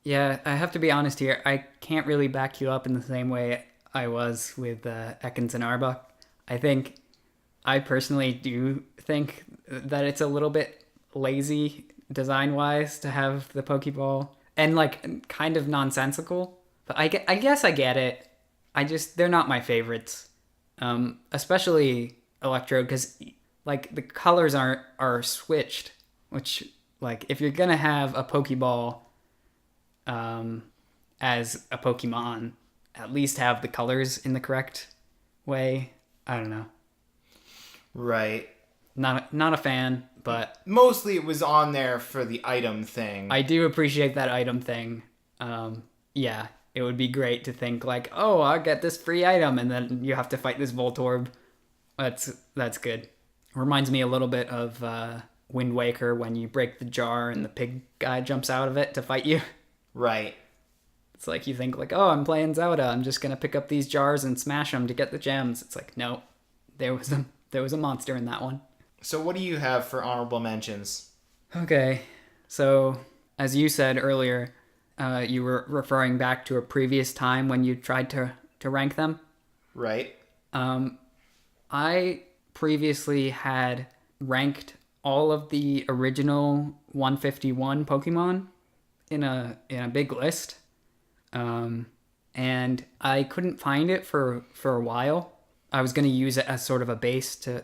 Yeah, I have to be honest here. I can't really back you up in the same way I was with Ekans and Arbok. I personally do think that it's a little bit lazy design-wise to have the Pokeball. And, like, kind of nonsensical. But I guess I get it. They're not my favorites. Especially Electrode, because, like, the colors are switched. Which, like, if you're gonna have a Pokeball as a Pokemon, at least have the colors in the correct way. I don't know. Right. Not a fan, but mostly it was on there for the item thing. I do appreciate that item thing. Yeah, it would be great to think like, oh, I'll get this free item, and then you have to fight this Voltorb. That's good. Reminds me a little bit of Wind Waker when you break the jar and the pig guy jumps out of it to fight you. Right. It's like you think like, oh, I'm playing Zelda. I'm just gonna pick up these jars and smash them to get the gems. It's like, no, there was a monster in that one. So what do you have for honorable mentions? Okay, so as you said earlier, you were referring back to a previous time when you tried to rank them. Right? I previously had ranked all of the original 151 Pokemon in a big list, and I couldn't find it for a while. I was going to use it as sort of a base to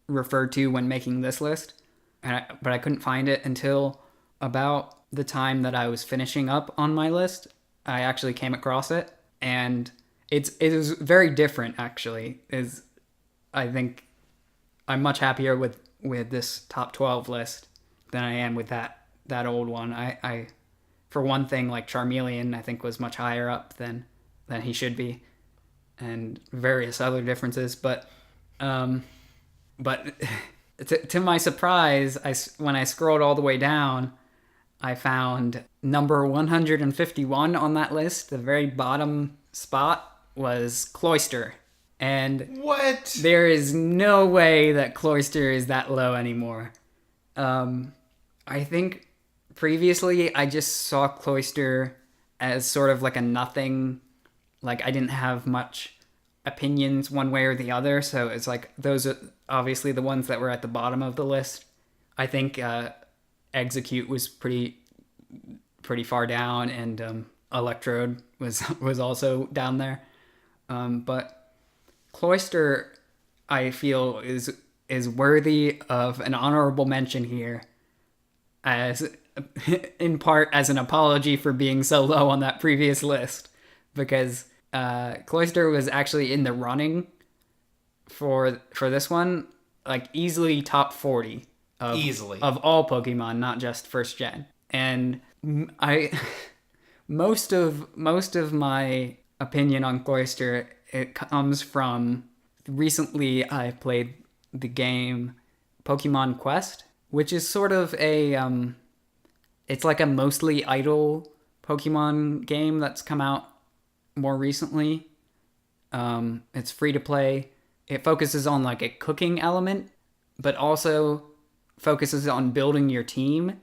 refer to when making this list, but I couldn't find it until about the time that I was finishing up on my list. I actually came across it, and it is very different. Actually, is I think I'm much happier with this top 12 list than I am with that old one. I for one thing, like Charmeleon, I think was much higher up than he should be, and various other differences. But to my surprise, when I scrolled all the way down, I found number 151 on that list. The very bottom spot was Cloyster, and What? there is no way that Cloyster is that low anymore. I think previously I just saw Cloyster as sort of like a nothing. Like I didn't have much opinions one way or the other, so it's like those are obviously the ones that were at the bottom of the list. I think Execute was pretty far down, and Electrode was also down there. But Cloyster, I feel, is worthy of an honorable mention here, as in part as an apology for being so low on that previous list, because Cloyster was actually in the running for this one, like easily top 40 Easily. of all Pokemon, not just first gen. And I most of my opinion on Cloyster, it comes from recently I played the game Pokemon Quest, which is sort of a it's like a mostly idle Pokemon game that's come out more recently. It's free to play. It focuses on like a cooking element, but also focuses on building your team.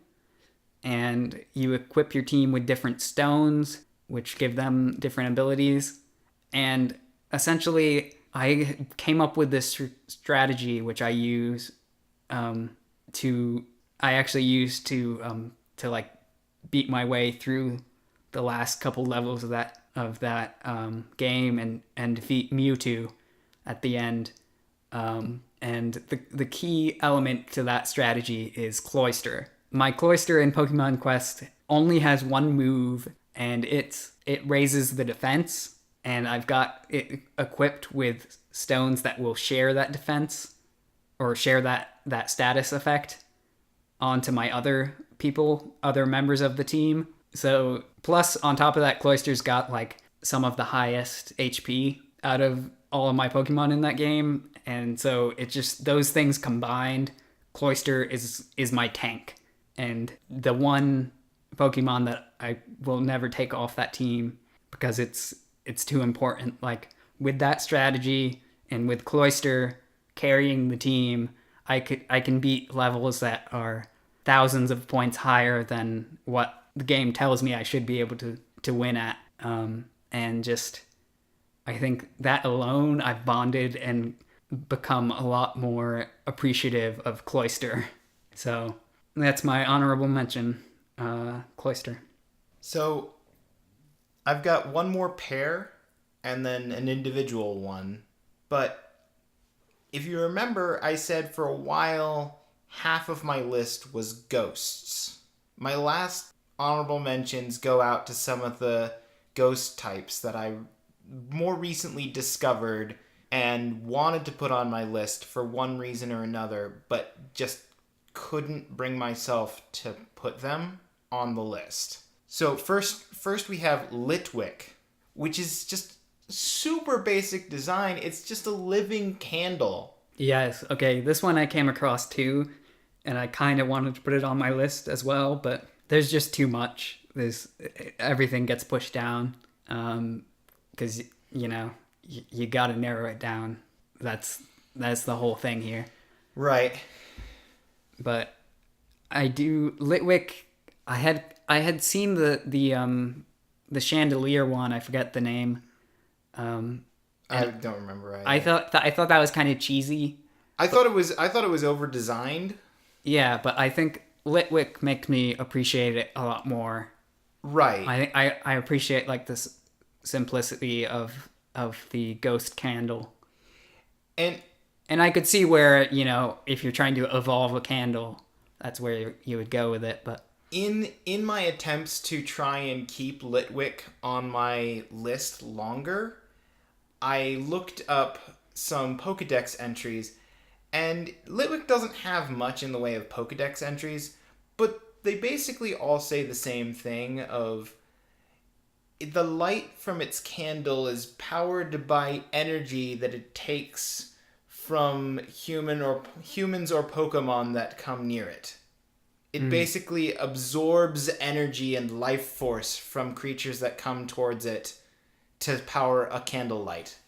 And you equip your team with different stones, which give them different abilities. And essentially, I came up with this strategy, which I use to I actually used to like beat my way through the last couple levels of that game and defeat Mewtwo at the end. And the key element to that strategy is Cloyster. My Cloyster in Pokemon Quest only has one move, and it raises the defense. And I've got it equipped with stones that will share that defense or share that status effect onto my other members of the team. So plus on top of that, Cloyster's got like some of the highest HP out of all of my Pokemon in that game, and so it's just those things combined. Cloyster is my tank, and the one Pokemon that I will never take off that team because it's too important. Like with that strategy and with Cloyster carrying the team, I can beat levels that are thousands of points higher than what the game tells me I should be able to win at. And just I think that alone, I've bonded and become a lot more appreciative of Cloyster. So that's my honorable mention, Cloyster. So I've got one more pair and then an individual one. But if you remember, I said for a while half of my list was ghosts. My last honorable mentions go out to some of the ghost types that I more recently discovered and wanted to put on my list for one reason or another, but just couldn't bring myself to put them on the list. So first we have Litwick, which is just super basic design. It's just a living candle. Yes, okay, this one I came across too, and I kind of wanted to put it on my list as well, but there's just too much. There's everything gets pushed down, because you got to narrow it down. That's the whole thing here. Right. But I do Litwick. I had seen the chandelier one. I forget the name. I don't remember either. I thought that was kind of cheesy. I thought it was over designed. Yeah, but I think Litwick makes me appreciate it a lot more. Right. I appreciate like this simplicity of the ghost candle. And And I could see where, if you're trying to evolve a candle, that's where you would go with it. But in my attempts to try and keep Litwick on my list longer, I looked up some Pokedex entries, and Litwick doesn't have much in the way of Pokedex entries, but they basically all say the same thing of the light from its candle is powered by energy that it takes from humans or Pokemon that come near it. It basically absorbs energy and life force from creatures that come towards it to power a candle light.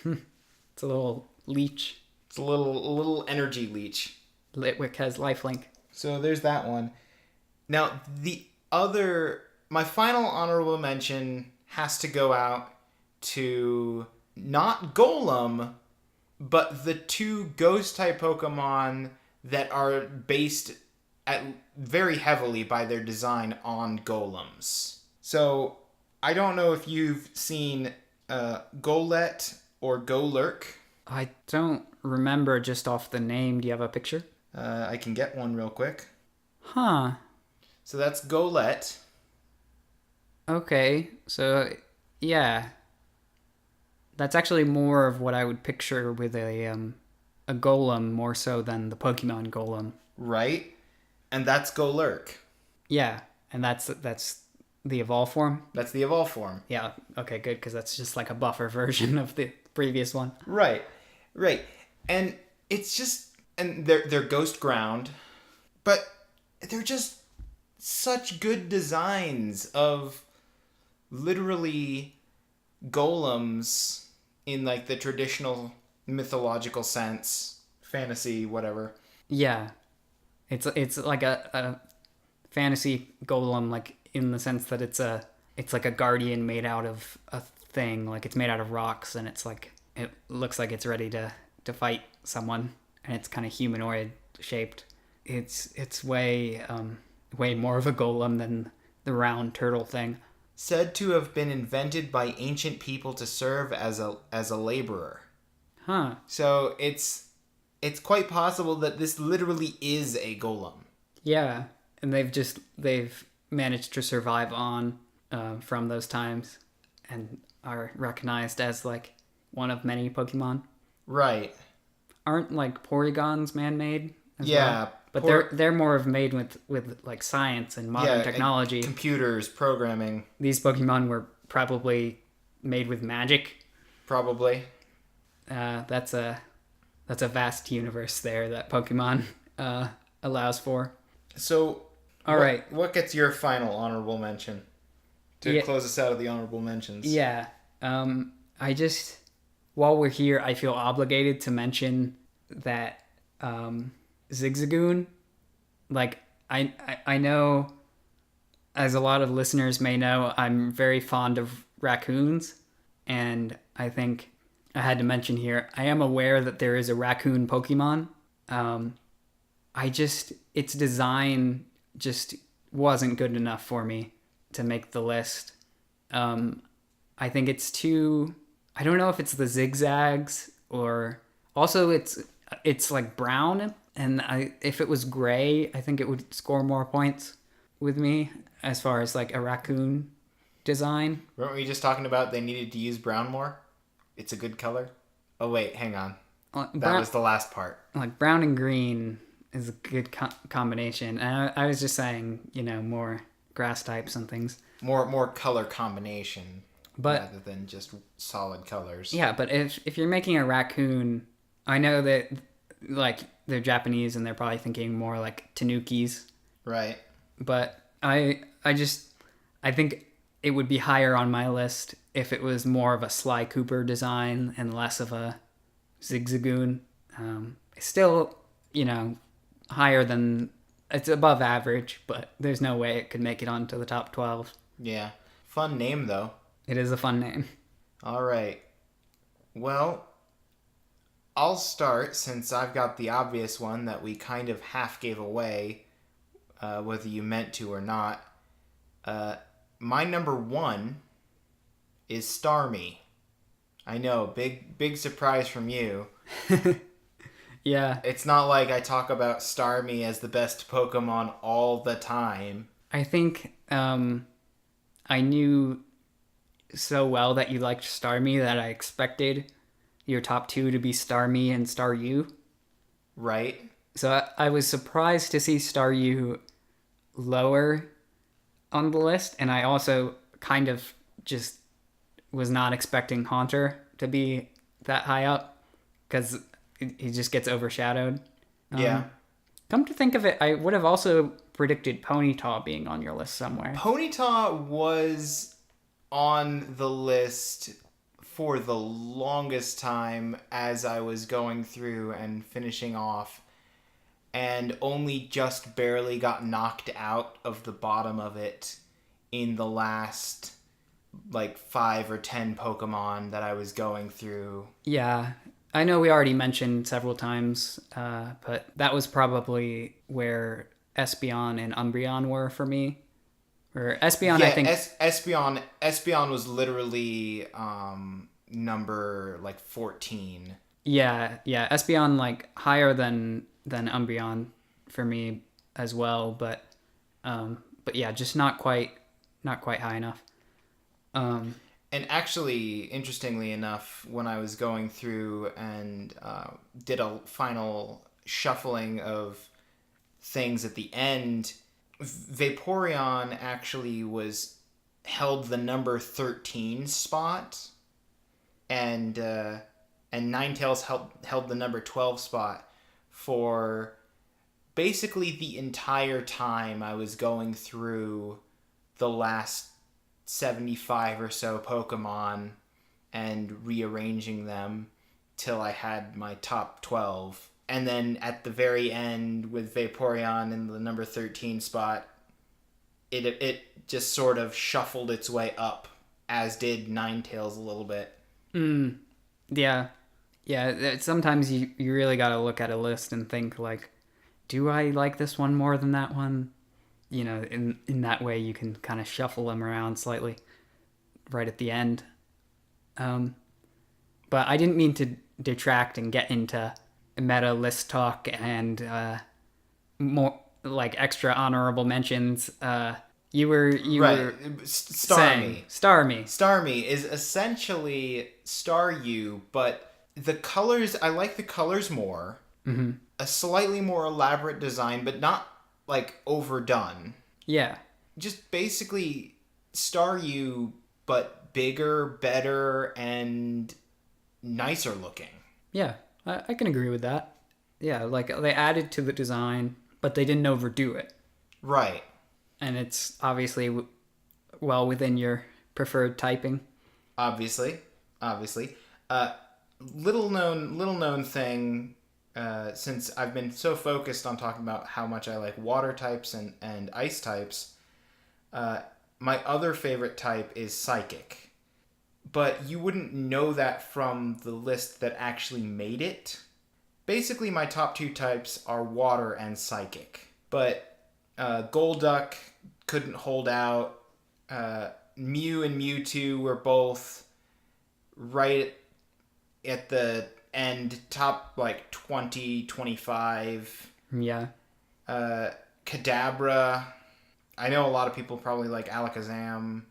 it's a little leech. It's a little energy leech. Litwick has lifelink. So there's that one. Now my final honorable mention has to go out to not Golem, but the two ghost type Pokemon that are based very heavily by their design on golems. So I don't know if you've seen Golett or Golurk. I don't remember just off the name. Do you have a picture? I can get one real quick. Huh. So that's Golett. Okay. So, yeah. That's actually more of what I would picture with a golem more so than the Pokemon golem. Right? And that's Golurk. Yeah. And that's the evolve form? That's the evolve form. Yeah. Okay, good, because that's just like a buffer version of the previous one. Right. And it's just, and they're ghost ground, but they're just such good designs of literally golems in like the traditional mythological sense, fantasy, whatever. Yeah. It's like a fantasy golem, like in the sense that it's like a guardian made out of a thing, like it's made out of rocks, and it's like it looks like it's ready to fight someone, and it's kind of humanoid shaped. It's way more of a golem than the round turtle thing. Said to have been invented by ancient people to serve as a laborer. Huh. So it's quite possible that this literally is a golem. Yeah, and they've managed to survive on from those times, and are recognized as like one of many Pokemon. Right. Aren't like Porygons man-made? Yeah. Well? But they're more of made with like science and modern technology. Computers, programming. These Pokemon were probably made with magic. Probably. That's a vast universe there that Pokemon allows for. So, all right. What gets your final honorable mention to close us out of the honorable mentions? Yeah. I just, while we're here, I feel obligated to mention that Zigzagoon, like I know, as a lot of listeners may know, I'm very fond of raccoons, and I think I had to mention here, I am aware that there is a raccoon Pokemon. Its design just wasn't good enough for me to make the list. I think it's too, I don't know if it's the zigzags, or also it's like brown, and if it was gray, I think it would score more points with me as far as like a raccoon design. Weren't we just talking about they needed to use brown more? It's a good color. Oh wait, hang on. That was the last part. Like brown and green is a good combination. And I was just saying, more grass types and things. More color combination, rather than just solid colors. Yeah, but if you're making a raccoon, I know that like they're Japanese and they're probably thinking more like tanukis. Right. But I think it would be higher on my list if it was more of a Sly Cooper design and less of a Zigzagoon. Still you know, higher than it's above average, but there's no way it could make it onto the top 12. Yeah. Fun name, though. It is a fun name. All right. Well, I'll start since I've got the obvious one that we kind of half gave away, whether you meant to or not. My number one is Starmie. I know, big surprise from you. Yeah, It's not like I talk about Starmie as the best Pokemon all the time. I think I knew so well that you liked Starmie that I expected your top two to be Starmie and Staryu. Right? So I was surprised to see Staryu lower on the list, and I also kind of just was not expecting Haunter to be that high up because he just gets overshadowed. Yeah. Come to think of it, I would have also predicted Ponyta being on your list somewhere. Ponyta was on the list for the longest time as I was going through and finishing off, and only just barely got knocked out of the bottom of it in the last like 5 or 10 Pokemon that I was going through. Yeah, I know we already mentioned several times, but that was probably where Espeon and Umbreon were for me. Or Espeon, I Yeah, think. Espeon was literally number like 14. Yeah, Espeon like higher than Umbreon for me as well, but yeah, just not quite high enough. And actually, interestingly enough, when I was going through and did a final shuffling of things at the end, Vaporeon actually held the number 13 spot, and Ninetales held the number 12 spot for basically the entire time I was going through the last 75 or so Pokemon and rearranging them till I had my top 12. And then at the very end with Vaporeon in the number 13 spot, it just sort of shuffled its way up, as did Ninetales a little bit. Yeah, sometimes you really gotta look at a list and think like, do I like this one more than that one? In that way you can kind of shuffle them around slightly right at the end. But I didn't mean to detract and get into meta list talk and more like extra honorable mentions. You were saying Starmie. Starmie. Starmie is essentially Staryu, but the colors, I like the colors more. Mm-hmm. A slightly more elaborate design, but not like overdone. Yeah. Just basically Staryu, but bigger, better, and nicer looking. Yeah, I can agree with that. Yeah, like they added to the design, but they didn't overdo it. Right. And it's obviously well within your preferred typing. Obviously. Little known thing. Since I've been so focused on talking about how much I like water types and ice types, my other favorite type is Psychic. But you wouldn't know that from the list that actually made it. Basically, my top two types are water and Psychic. But Golduck couldn't hold out. Mew and Mewtwo were both right at the end, top like 20, 25. Yeah. Kadabra. I know a lot of people probably like Alakazam.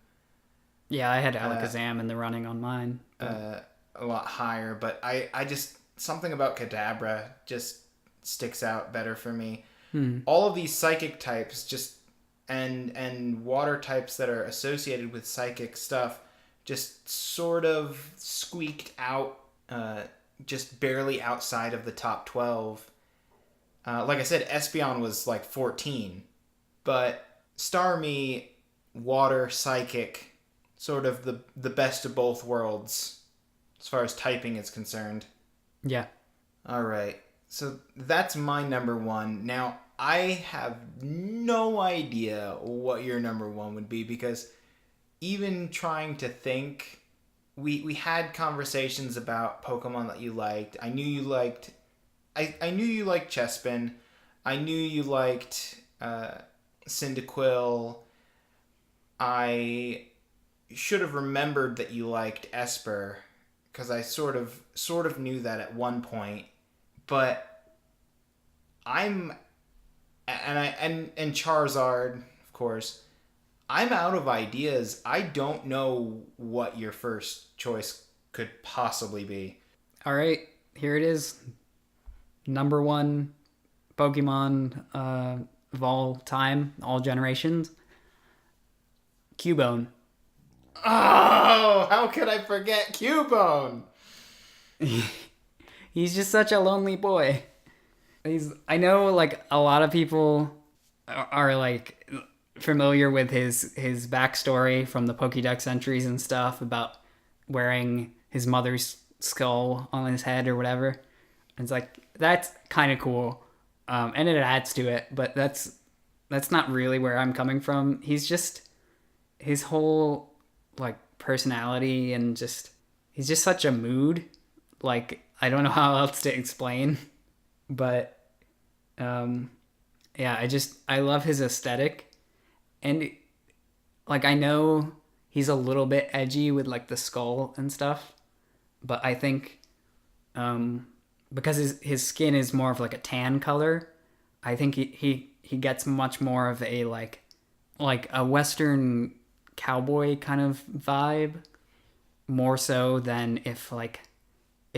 Yeah, I had Alakazam in the running on mine. A lot higher, but I just, something about Kadabra just sticks out better for me. All of these psychic types just and water types that are associated with psychic stuff just sort of squeaked out, just barely outside of the top 12. Like I said, Espeon was like 14, but Starmie, water, psychic, sort of the best of both worlds as far as typing is concerned. Yeah. All right. So that's my number one. Now, I have no idea what your number one would be because even trying to think, we had conversations about Pokemon that you liked. I knew you liked Chespin. I knew you liked Cyndaquil. I should have remembered that you liked Esper because I sort of knew that at one point. But I'm and Charizard, of course. I'm out of ideas. I don't know what your first choice could possibly be. All right, here it is. Number one Pokemon of all time, all generations. Cubone. Oh, how could I forget Cubone? He's just such a lonely boy. I know like a lot of people are like familiar with his backstory from the Pokédex entries and stuff about wearing his mother's skull on his head or whatever. And it's like that's kind of cool, and it adds to it. But that's not really where I'm coming from. He's just his whole like personality and just he's just such a mood. Like I don't know how else to explain, but yeah, I love his aesthetic, and like I know he's a little bit edgy with like the skull and stuff, but I think because his skin is more of like a tan color, I think he gets much more of a like a Western cowboy kind of vibe, more so than if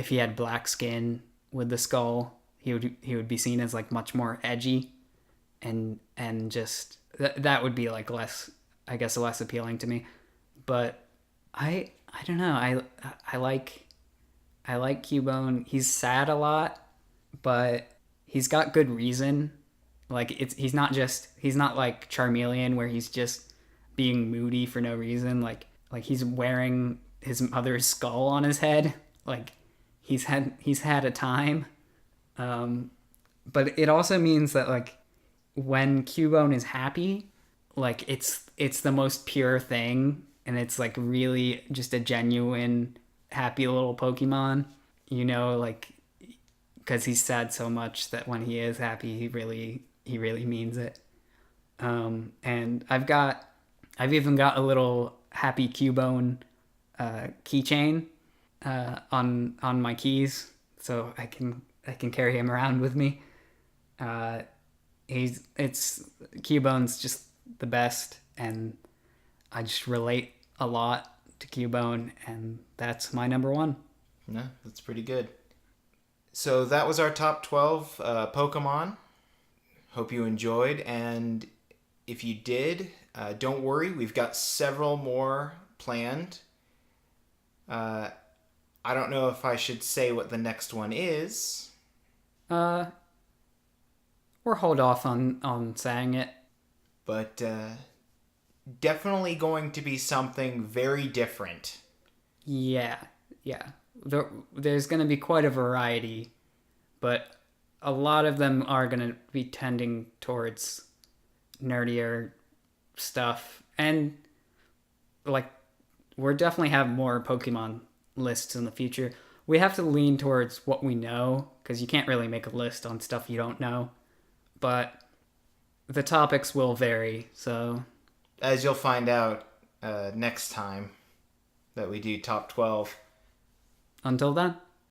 he had black skin with the skull, he would be seen as like much more edgy, and just that would be like less, I guess, less appealing to me. But I don't know. I like Cubone. He's sad a lot, but he's got good reason. Like he's not like Charmeleon where he's just being moody for no reason. Like he's wearing his mother's skull on his head. Like he's had a time. But it also means that like when Cubone is happy, like it's the most pure thing, and it's like really just a genuine happy little Pokemon. Like because he's sad so much that when he is happy, he really means it. And I've even got a little happy Cubone keychain on my keys, so I can carry him around with me. Uh, it's Cubone's just the best, and I just relate a lot to Cubone, and that's my number one. No, that's pretty good. So that was our top 12 Pokemon. Hope you enjoyed, and if you did, don't worry, we've got several more planned. I don't know if I should say what the next one is. Uh, or hold off on saying it. But definitely going to be something very different. Yeah, yeah. There's going to be quite a variety, but a lot of them are going to be tending towards nerdier stuff. And, like, we'll definitely have more Pokemon lists in the future. We have to lean towards what we know, because you can't really make a list on stuff you don't know. But the topics will vary, so... As you'll find out next time that we do top 12. Until then.